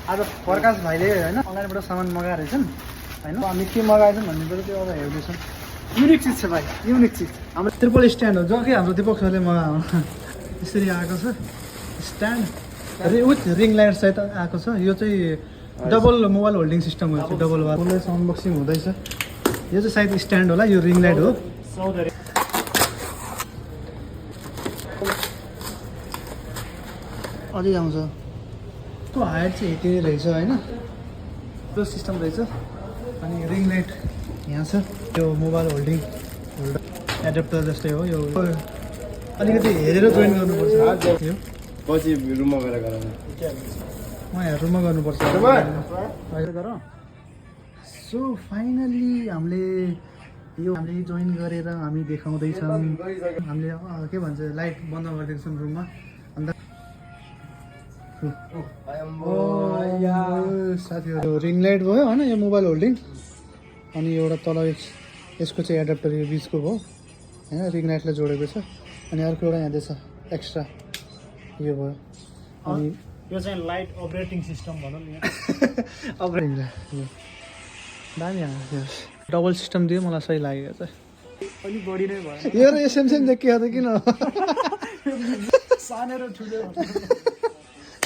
आज प्रकाश भाइले होइन अनलाइनबाट सामान मगाएर रहेछन् होइन हामी के मगाएछौँ भन्ने कुरो त्यो अब हेर्दैछौँ युनिक चिज छ भाइ युनिक चिज हाम्रो ट्रिपल स्ट्यान्ड हो जो कि हाम्रो दिपक सरले मगाएको यसरी आएको छ स्ट्यान्ड विथ रिङ लाइट सहित आएको छ यो चाहिँ डबल मोबाइल होल्डिङ सिस्टम हो डबल वाल अनबक्सिङ हुँदैछ यो चाहिँ सायद स्ट्यान्ड होला यो रिङ लाइट हो अझै आउँछ त्यो हाइट चाहिँ यति नै रहेछ होइन त्यो सिस्टम रहेछ अनि रिङ लाइट यहाँ छ त्यो मोबाइल होल्डिङ एडप्टर जस्तै हो यो अलिकति हेरेर जोइन गर्नुपर्छ यो पछि रुममा गएर गराउनु म यहाँ रुममा गर्नुपर्छ सो फाइनल्ली हामीले जोइन गरेर हामी देखाउँदैछौँ हामीले के भन्छ लाइट बन्द गरिदिएको छौँ रुममा अन्त साथीहरू रिङ लाइट भयो होइन यो मोबाइल होल्डिङ अनि एउटा तल यसको चाहिँ एडाप्टर यो बिचको भयो होइन रिङ लाइटलाई जोडेको छ अनि अर्को एउटा यहाँ छ एक्स्ट्रा यो भयो अनि यो चाहिँ लाइट अपरेटिङ सिस्टम भनौँ न अपरेटिङ दामी डबल सिस्टम दियो मलाई सही लागेको चाहिँ अलिक बढी नै भयो यो र यो सेमसेम देखियो त किन सानो र ठुलो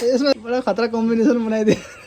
यसमा बडा खतरा कम्बिनेसन बनाइदियो